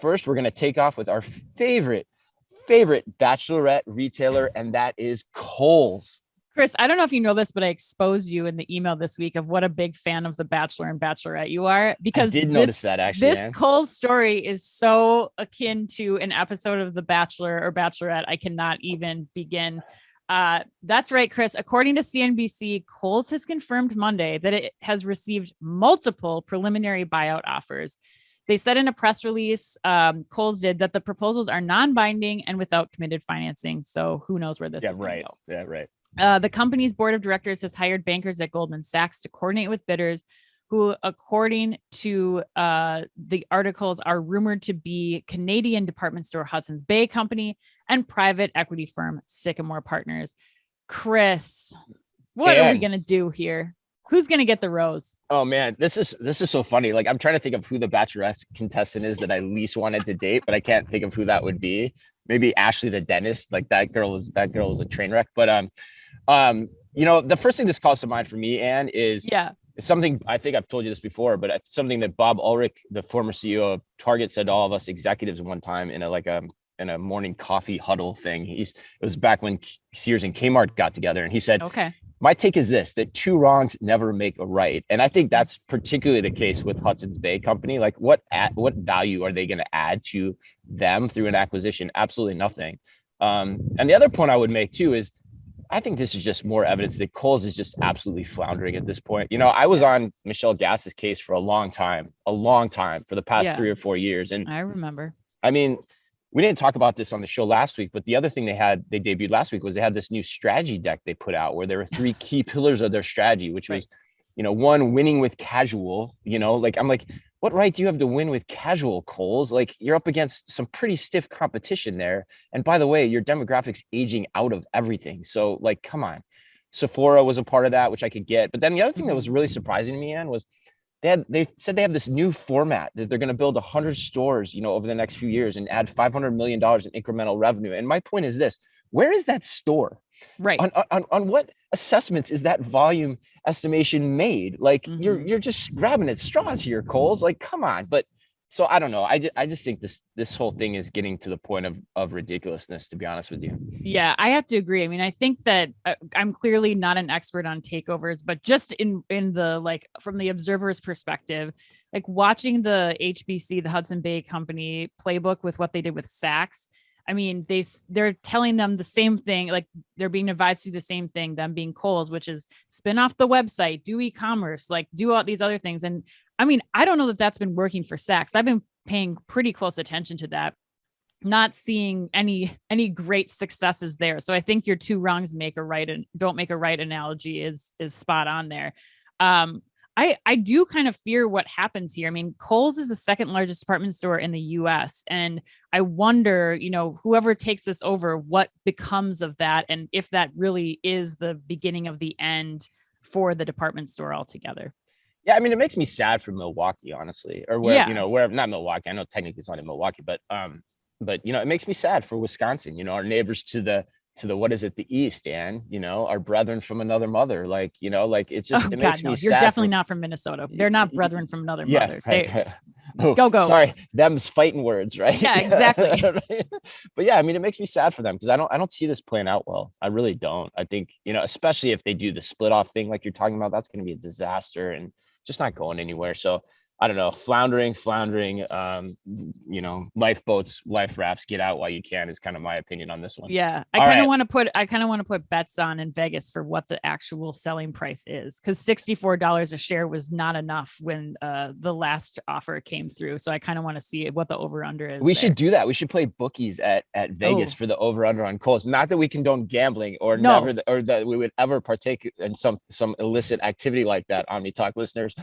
First, we're going to take off with our favorite bachelorette retailer, and that is Kohl's. Chris, I don't know if you know this, but I exposed you in the email this week of what a big fan of The Bachelor and Bachelorette you are, I because did notice that actually, this Ann. Cole story is so akin to an episode of The Bachelor or Bachelorette. I cannot even begin. That's right, Chris. According to CNBC, Kohl's has confirmed Monday that it has received multiple preliminary buyout offers. They said in a press release, Kohl's did, that the proposals are non-binding and without committed financing. So who knows where this is going to go. Yeah, right. The company's board of directors has hired bankers at Goldman Sachs to coordinate with bidders who, according to the articles, are rumored to be Canadian department store Hudson's Bay Company and private equity firm Sycamore Partners. Chris, what are we going to do here? Who's going to get the rose? Oh man, this is so funny. Like, I'm trying to think of who the Bachelorette contestant is that I least wanted to date, but I can't think of who that would be. Maybe Ashley the dentist. Like, that girl is a train wreck. But the first thing this calls to mind for me, Anne, is it's something, I think I've told you this before, but it's something that Bob Ulrich, the former CEO of Target, said to all of us executives one time in a morning coffee huddle thing. It was back when Sears and Kmart got together, and he said, "Okay, my take is this, that two wrongs never make a right." And I think that's particularly the case with Hudson's Bay Company. Like, what value are they going to add to them through an acquisition? Absolutely nothing. And the other point I would make too is, I think this is just more evidence that Kohl's is just absolutely floundering at this point. I was on Michelle Gass's case for a long time, for the past 3 or 4 years. And I remember. I mean, we didn't talk about this on the show last week, but the other thing they debuted last week was they had this new strategy deck they put out where there were 3 key pillars of their strategy, which was, one, winning with casual. I'm like, what right do you have to win with casual, Kohl's? Like, you're up against some pretty stiff competition there. And by the way, your demographics aging out of everything. So, like, come on. Sephora was a part of that, which I could get. But then the other thing that was really surprising to me, Ann, was they said they have this new format that they're going to build 100 stores, over the next few years and add $500 million in incremental revenue. And my point is this: where is that store? Right. On what assessments is that volume estimation made? Like, you're just grabbing at straws here, Kohl's. Like, come on. But so I don't know. I just think this whole thing is getting to the point of ridiculousness, to be honest with you. Yeah, I have to agree. I mean, I think that I'm clearly not an expert on takeovers, but just in the, like, from the observer's perspective, like watching the HBC, the Hudson Bay Company playbook with what they did with Saks. I mean, they're telling them the same thing, like they're being advised to do the same thing, them being Kohl's, which is spin off the website, do e-commerce, like do all these other things. And I mean, I don't know that that's been working for Saks. I've been paying pretty close attention to that, not seeing any great successes there. So I think your two wrongs make a right and don't make a right analogy is spot on there. I do kind of fear what happens here. I mean, Kohl's is the second largest department store in the US. And I wonder, whoever takes this over, what becomes of that. And if that really is the beginning of the end for the department store altogether. Yeah, I mean, it makes me sad for Milwaukee, honestly, or where, not Milwaukee. I know technically it's not in Milwaukee, but it makes me sad for Wisconsin, our neighbors to the what is it, the east, and our brethren from another mother, like it's just, it makes me sad. You're definitely not from Minnesota. They're not brethren from another mother. Right. Go. Sorry, them's fighting words, right? Yeah, exactly. But yeah, I mean, it makes me sad for them because I don't see this playing out well. I really don't. I think, especially if they do the split off thing like you're talking about, that's going to be a disaster and just not going anywhere. So I don't know, floundering, lifeboats, life rafts, get out while you can is kind of my opinion on this one. Yeah. I kind of want to put bets on in Vegas for what the actual selling price is, because $64 a share was not enough when the last offer came through. So I kind of want to see what the over under is. We should do that. We should play bookies at Vegas for the over under on Kohl's. Not that we condone gambling or never, or that we would ever partake in some illicit activity like that, Omni Talk listeners.